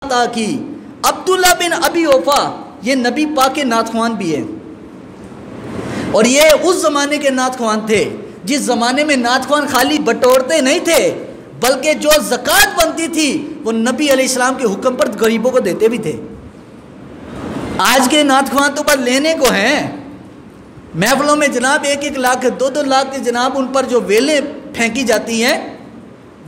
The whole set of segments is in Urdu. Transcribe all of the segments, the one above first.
عطا کی۔ عبداللہ بن ابی اوفا یہ نبی پاک کے نعت خوان بھی ہیں، اور یہ اس زمانے کے نعت خوان تھے جس زمانے میں نعت خوان خالی بٹورتے نہیں تھے، بلکہ جو زکوٰۃ بنتی تھی وہ نبی علیہ السلام کے حکم پر غریبوں کو دیتے بھی تھے۔ آج کے نعت خوان تو بس لینے کو ہیں، محفلوں میں جناب 1-1 لاکھ 2-2 لاکھ جناب ان پر جو ویلیں پھینکی جاتی ہیں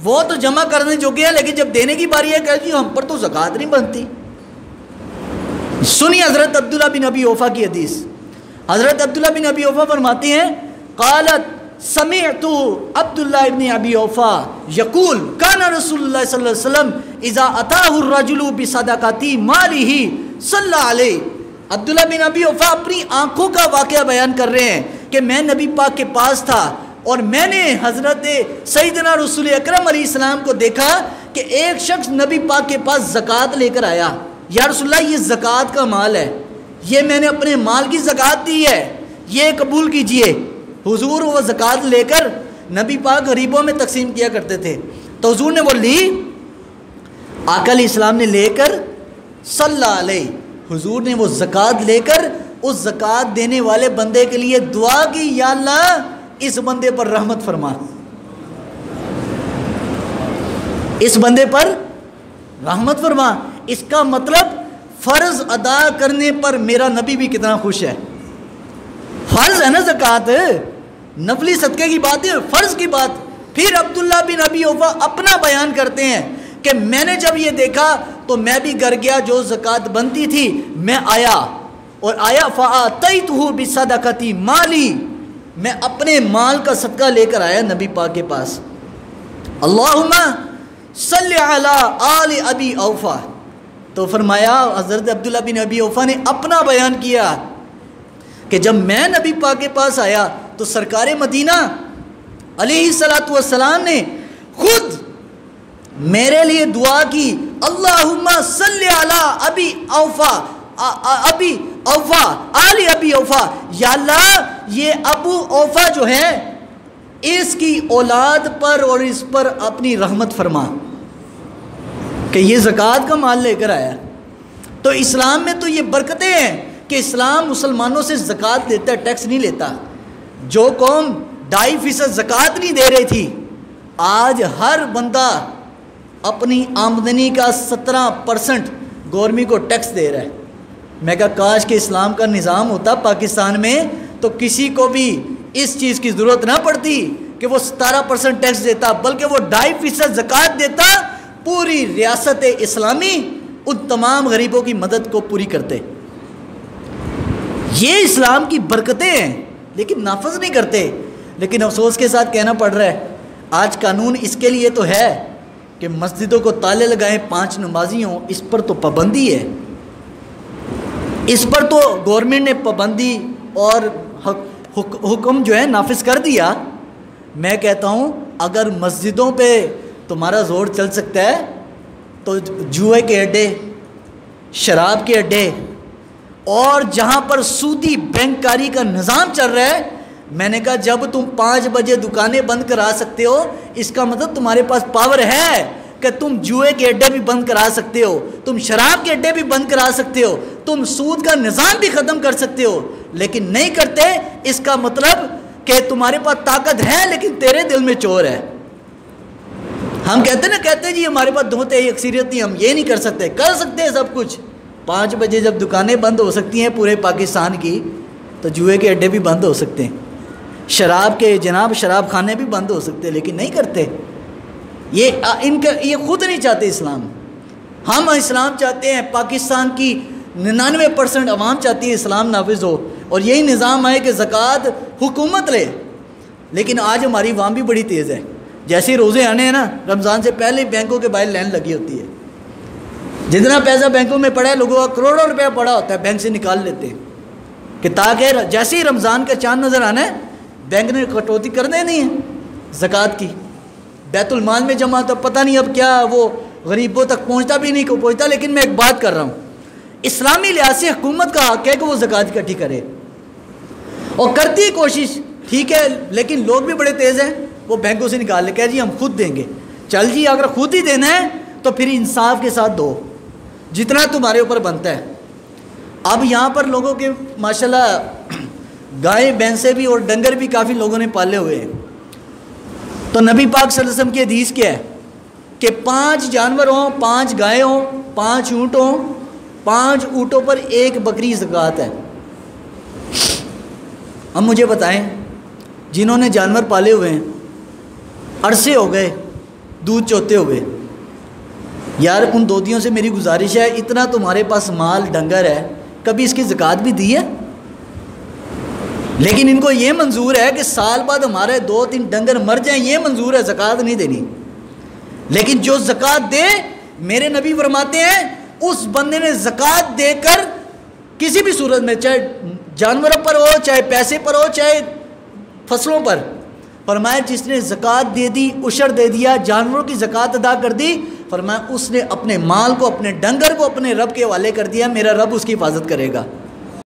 وہ تو جمع کرنے جوگے ہیں، لیکن جب دینے کی باری ہے کہ جی ہم پر تو زکوٰۃ نہیں بنتی۔ سنی حضرت عبداللہ بن ابی اوفا کی حدیث۔ حضرت عبداللہ بن ابی اوفا فرماتے ہیں قالت سمعت عبداللہ ابن ابی اوفا یقول کان رسول اللہ صلی اللہ علیہ وسلم اذا اتاہ الرجل بصدقۃ مالہ صلی علیہ۔ عبداللہ بن ابی اوفا اپنی آنکھوں کا واقعہ بیان کر رہے ہیں کہ میں نبی پاک کے پاس تھا اور میں نے حضرت سیدنا رسول اکرم علیہ السلام کو دیکھا کہ ایک شخص نبی پاک کے پاس زکوٰۃ لے کر آیا۔ یا رسول اللہ یہ زکوٰۃ کا مال ہے، یہ میں نے اپنے مال کی زکوٰۃ دی ہے، یہ قبول کیجئے۔ حضور وہ زکوٰۃ لے کر نبی پاک غریبوں میں تقسیم کیا کرتے تھے، تو حضور نے وہ لی، آقا علیہ السلام نے لے کر صلی اللہ علیہ، حضور نے وہ زکوٰۃ لے کر اس زکوٰۃ دینے والے بندے کے لیے دعا کی، یا اللہ اس بندے پر رحمت فرما، اس بندے پر رحمت فرما۔ اس کا مطلب فرض ادا کرنے پر میرا نبی بھی کتنا خوش ہے۔ فرض ہے نا زکوٰۃ، نفلی صدقے کی بات ہے، فرض کی بات۔ پھر عبداللہ بن ابی اوفا اپنا بیان کرتے ہیں کہ میں نے جب یہ دیکھا تو میں بھی گھر گیا، جو زکوٰۃ بنتی تھی میں آیا فَآتَيْتُهُ بِصَدَقَةِ مَالِي، میں اپنے مال کا صدقہ لے کر آیا نبی پاک کے پاس۔ اللہم صلی علی آل ابی اوفا، تو فرمایا حضرت عبداللہ بن ابی اوفا نے اپنا بیان کیا کہ جب میں نبی پاک کے پاس آیا تو سرکار مدینہ علیہ السلام نے خود میرے لیے دعا کی، اللہم صلی علی ابی اوفا آل ابی اوفا، یا اللہ یہ ابو اوفا جو ہے اس کی اولاد پر اور اس پر اپنی رحمت فرما، کہ یہ زکوٰۃ کا مال لے کر آیا۔ تو اسلام میں تو یہ برکتیں ہیں کہ اسلام مسلمانوں سے زکوٰۃ لیتا ہے، ٹیکس نہیں لیتا۔ جو قوم 2.5% زکوٰۃ نہیں دے رہی تھی، آج ہر بندہ اپنی آمدنی کا 17% گورنمنٹ کو ٹیکس دے رہا ہے۔ میں کہا کاش کہ اسلام کا نظام ہوتا پاکستان میں تو کسی کو بھی اس چیز کی ضرورت نہ پڑتی کہ وہ 17% ٹیکس دیتا، بلکہ وہ 2.5% زکوٰۃ دیتا، پوری ریاست اسلامی ان تمام غریبوں کی مدد کو پوری کرتے۔ یہ اسلام کی برکتیں ہیں، لیکن نافذ نہیں کرتے۔ لیکن افسوس کے ساتھ کہنا پڑ رہا ہے آج قانون اس کے لیے تو ہے کہ مسجدوں کو تالے لگائیں، 5 نمازی ہوں، اس پر تو پابندی ہے، اس پر تو گورنمنٹ نے پابندی اور حکم جو ہے نافذ کر دیا۔ میں کہتا ہوں اگر مسجدوں پہ تمہارا زور چل سکتا ہے تو جوئے کے اڈے، شراب کے اڈے اور جہاں پر سودی بینک کاری کا نظام چل رہا ہے، میں نے کہا جب تم 5 بجے دکانیں بند کرا سکتے ہو، اس کا مطلب تمہارے پاس پاور ہے کہ تم جوئے کے اڈے بھی بند کرا سکتے ہو، تم شراب کے اڈے بھی بند کرا سکتے ہو، تم سود کا نظام بھی ختم کر سکتے ہو، لیکن نہیں کرتے۔ اس کا مطلب کہ تمہارے پاس طاقت ہے لیکن تیرے دل میں چور ہے۔ ہم کہتے ہیں جی ہمارے پاس 2/3 اکثریت نہیں، ہم یہ نہیں کر سکتے ہیں سب کچھ۔ 5 بجے جب دکانیں بند ہو سکتی ہیں پورے پاکستان کی، تو جوئے کے اڈے بھی بند ہو سکتے ہیں، شراب کے جناب شراب خانے بھی بند ہو سکتے ہیں، لیکن نہیں کرتے۔ یہ خود نہیں چاہتے اسلام۔ ہم اسلام چاہتے ہیں، پاکستان کی 99% عوام چاہتی ہے اسلام نافذ ہو اور یہی نظام ہے کہ زکوٰۃ حکومت لے۔ لیکن آج ہماری عوام بھی بڑی تیز ہے، جیسے روزے آنے ہیں نا، رمضان سے پہلے بینکوں کے باہر لائن لگی ہوتی ہے، جتنا پیسہ بینکوں میں پڑا ہے، لوگوں کا کروڑوں روپیہ پڑا ہوتا ہے، بینک سے نکال لیتے ہیں کہ تاکہ جیسے ہی رمضان کا چاند نظر آنا ہے بینک نے کٹوتی کر دینی ہے زکوٰۃ کی، بیت المال میں جمع، تو پتہ نہیں اب کیا وہ غریبوں تک پہنچتا بھی نہیں پہنچتا۔ لیکن میں ایک بات کر رہا ہوں، اسلامی لحاظ سے حکومت کا حق ہے کہ وہ زکوٰۃ اکٹھی کرے، اور کرتی کوشش ٹھیک ہے، لیکن لوگ بھی بڑے تیز ہیں، وہ بینکوں سے نکال لے، کہہ جی ہم خود دیں گے۔ چل جی اگر خود ہی دینا ہے تو پھر انصاف کے ساتھ دو، جتنا تمہارے اوپر بنتا ہے۔ اب یہاں پر لوگوں کے ماشاءاللہ گائے بھینسیں بھی اور ڈنگر بھی کافی لوگوں نے پالے ہوئے ہیں، تو نبی پاک صلی اللہ علیہ وسلم کی حدیث کیا ہے کہ 5 جانور ہوں، 5 گائے ہوں، 5 اونٹ ہوں، 5 اونٹوں پر 1 بکری زکوٰۃ ہے۔ اب مجھے بتائیں جنہوں نے جانور پالے ہوئے ہیں، عرصے ہو گئے دودھ چوتے ہوئے، یار ان دودھیوں سے میری گزارش ہے، اتنا تمہارے پاس مال ڈنگر ہے، کبھی اس کی زکوٰۃ بھی دی ہے؟ لیکن ان کو یہ منظور ہے کہ سال بعد ہمارے 2-3 ڈنگر مر جائیں، یہ منظور ہے، زکوٰۃ نہیں دینی۔ لیکن جو زکوٰۃ دے، میرے نبی فرماتے ہیں اس بندے نے زکوٰۃ دے کر کسی بھی صورت میں، چاہے جانوروں پر ہو، چاہے پیسے پر ہو، چاہے فصلوں پر، فرمایا جس نے زکوٰۃ دے دی، عشر دے دیا، جانوروں کی زکوٰۃ ادا کر دی، فرمایا اس نے اپنے مال کو، اپنے ڈنگر کو اپنے رب کے حوالے کر دیا، میرا رب اس کی حفاظت کرے گا۔